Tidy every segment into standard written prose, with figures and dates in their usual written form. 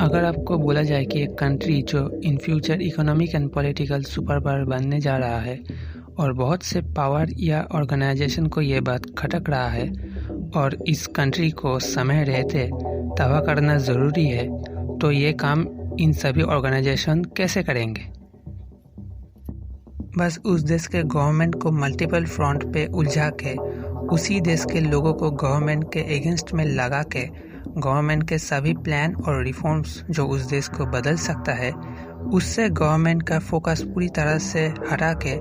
अगर आपको बोला जाए कि एक कंट्री जो in future economic and political super power बनने जा रहा है और बहुत से पावर या ऑर्गेनाइजेशन को ये बात खटक रहा है और इस कंट्री को समय रहते तबाह करना ज़रूरी है, तो ये काम इन सभी ऑर्गेनाइजेशन कैसे करेंगे? बस उस देश के गवर्नमेंट को मल्टीपल फ्रंट पे उलझा के, उसी देश के लोगों को गवर्नमेंट के अगेंस्ट में लगा के, गवर्नमेंट के सभी प्लान और रिफॉर्म्स जो उस देश को बदल सकता है, उससे गवर्नमेंट का फोकस पूरी तरह से हटा के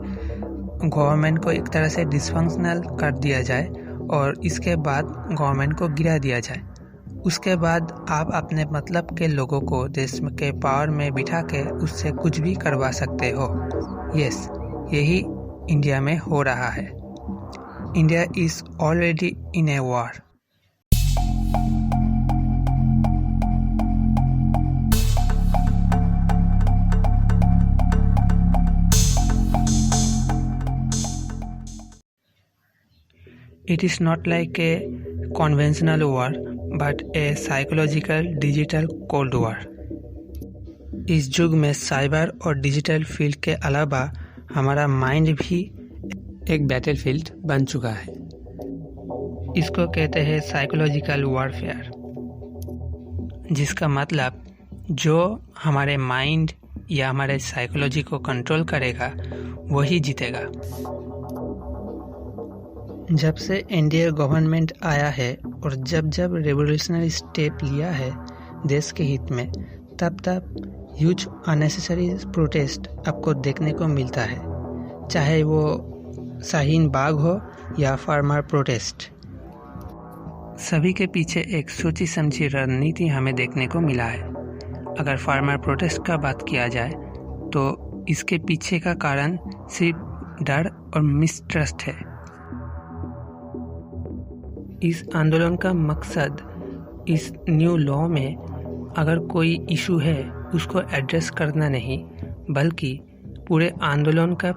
गवर्नमेंट को एक तरह से डिसफंक्शनल कर दिया जाए और इसके बाद गवर्नमेंट को गिरा दिया जाए। उसके बाद आप अपने मतलब के लोगों को देश के पावर में बिठा के उससे कुछ भी करवा सकते हो। यस, यही इंडिया में हो रहा है। India is already in a war. It is not like a conventional war, but a psychological digital cold war. इस युग में साइबर और डिजिटल फील्ड के अलावा हमारा माइंड भी एक बैटलफील्ड बन चुका है। इसको कहते हैं साइकोलॉजिकल वॉरफेयर, जिसका मतलब जो हमारे माइंड या हमारे साइकोलॉजी को कंट्रोल करेगा वही जीतेगा। जब से एनडीए गवर्नमेंट आया है और जब जब रेवोल्यूशनरी स्टेप लिया है देश के हित में, तब तब ह्यूज अननेसेसरी प्रोटेस्ट आपको देखने को मिलता है, चाहे वो शाहीन बाग हो या फार्मर प्रोटेस्ट। सभी के पीछे एक सोची समझी रणनीति हमें देखने को मिला है। अगर फार्मर प्रोटेस्ट का बात किया जाए तो इसके पीछे का कारण सिर्फ डर और मिसट्रस्ट है। इस आंदोलन का मकसद इस न्यू लॉ में अगर कोई इशू है उसको एड्रेस करना नहीं, बल्कि पूरे आंदोलन का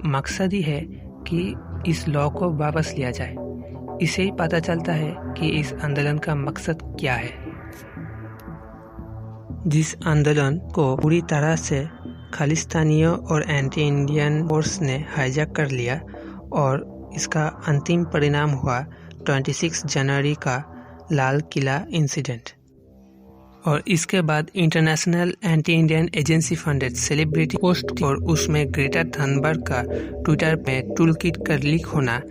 मकसद ही है कि इस लॉ को वापस लिया जाए। इससे ही पता चलता है कि इस आंदोलन का मकसद क्या है। जिस आंदोलन को पूरी तरह से खालिस्तानियों और एंटी इंडियन फोर्स ने हाईजैक कर लिया और इसका अंतिम परिणाम हुआ 26 जनवरी का लाल किला इंसिडेंट। और इसके बाद international anti Indian agency funded celebrity post और उसमें ग्रेटा थनबर्ग का ट्विटर पे टूल किट का लीक होना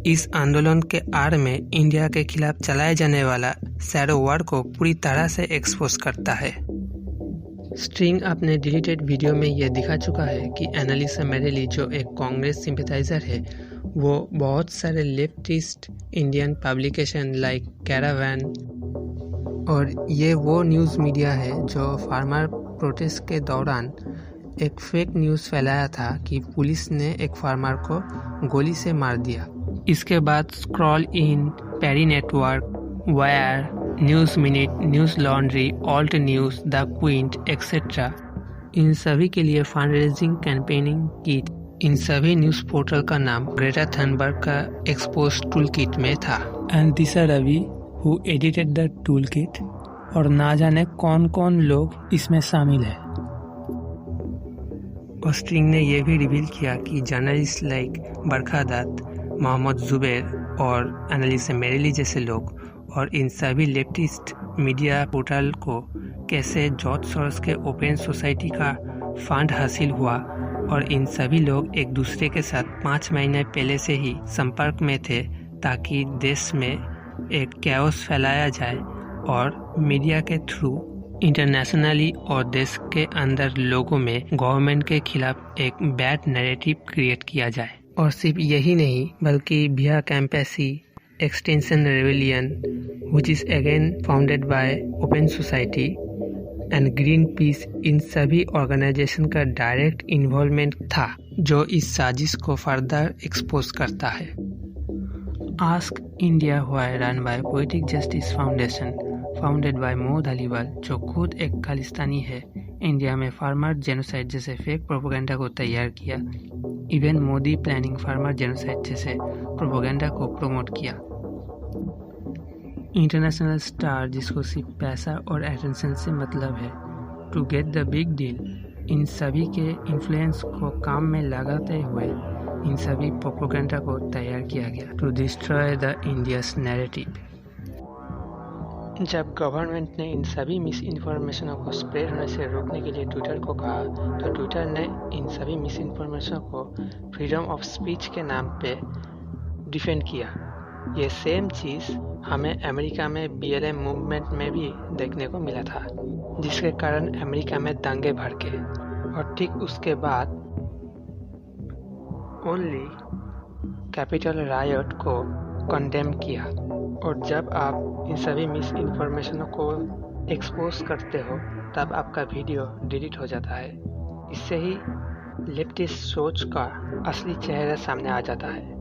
इस आंदोलन के आड़ में इंडिया के खिलाफ चलाए जाने वाला शैडो वॉर को पूरी तरह से एक्सपोज करता है। स्ट्रिंग अपने डिलीटेड वीडियो में यह दिखा चुका है कि एनालिसा मेरेली जो एक कांग्रेस सिंपैथाइजर है, वो बहुत सारे leftist Indian publication like Caravan और ये वो न्यूज़ मीडिया है जो फार्मर प्रोटेस्ट के दौरान एक फेक न्यूज़ फैलाया था कि पुलिस ने एक फार्मर को गोली से मार दिया। इसके बाद Scroll in, PARI network, Wire, News Minute, Newslaundry, Alt News, the Quint etcetera, इन सभी के लिए फंड रेजिंग कैंपेनिंग की। इन सभी न्यूज़ पोर्टल का नाम ग्रेटा थनबर्ग का एक्सपोज टूल किट में था। And Disha Ravi who edited the tool kit, और ना जाने कौन कौन लोग इसमें शामिल है। और स्ट्रिंग ने यह भी रिवील किया कि जर्नलिस्ट लाइक बरखा दत्त, मोहम्मद जुबैर और एनालिसा मेरेली जैसे लोग और इन सभी लेफ्टिस्ट मीडिया पोर्टल को कैसे जॉर्ज सोरोस के ओपन सोसाइटी का फंड हासिल हुआ और इन सभी लोग एक दूसरे के साथ 5 महीने पहले से ही संपर्क में थे ताकि देश में एक कैओस फैलाया जाए और मीडिया के थ्रू इंटरनेशनली और देश के अंदर लोगों में गवर्नमेंट के खिलाफ एक बैड नैरेटिव क्रिएट किया जाए। और सिर्फ यही नहीं, बल्कि Via Campesina Extinction Rebellion which is again founded by Open Society and Greenpeace, इन सभी ऑर्गेनाइजेशन का डायरेक्ट इन्वॉल्वमेंट था जो इस साजिश को फर्दर एक्सपोज करता है। Ask India why run by poetic justice foundation founded by Mohammed Aliwal, जो खुद एक खालिस्तानी है, इंडिया में फार्मर जेनोसाइड जैसे फेक प्रोपोगेंडा को तैयार किया। Even Modi planning farmer genocide जैसे प्रोपोगेंडा को प्रमोट किया। इंटरनेशनल स्टार जिसको सिर्फ पैसा और अटेंशन से मतलब है, to get the big deal. इन सभी के इन्फ्लुएंस को काम में लगाते हुए इन सभी प्रोपेगेंडा को तैयार किया गया to destroy the India's narrative. जब गवर्नमेंट ने इन सभी मिस इन्फॉर्मेशनों को स्प्रेड होने से रोकने के लिए ट्विटर को कहा, तो ट्विटर ने इन सभी मिस इन्फॉर्मेशन को फ्रीडम ऑफ स्पीच के नाम पे डिफेंड किया। ये सेम चीज़ हमें अमेरिका में BLM मूवमेंट में भी देखने को मिला था, जिसके कारण अमेरिका में दंगे भड़के और ठीक उसके बाद ओनली कैपिटल रायट को कंडेम किया। और जब आप इन सभी मिस इन्फॉर्मेशनों को एक्सपोज करते हो तब आपका वीडियो डिलीट हो जाता है। इससे ही लेफ्टिस्ट सोच का असली चेहरा सामने आ जाता है।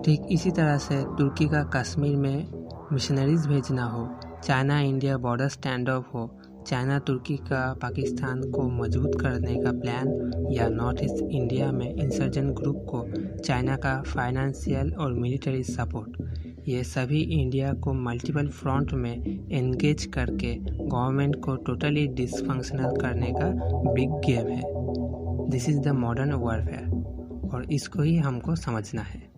ठीक इसी तरह से तुर्की का कश्मीर में मिशनरीज भेजना हो, China India border stand of हो, चाइना तुर्की का पाकिस्तान को मजबूत करने का प्लान, या नॉर्थ ईस्ट इंडिया में इंसर्जेंट ग्रुप को चाइना का फाइनेंशियल और मिलिट्री सपोर्ट, ये सभी इंडिया को मल्टीपल फ्रंट में एंगेज करके गवर्नमेंट को टोटली डिसफंक्शनल करने का बिग गेम है। This is the modern warfare और इसको ही हमको समझना है।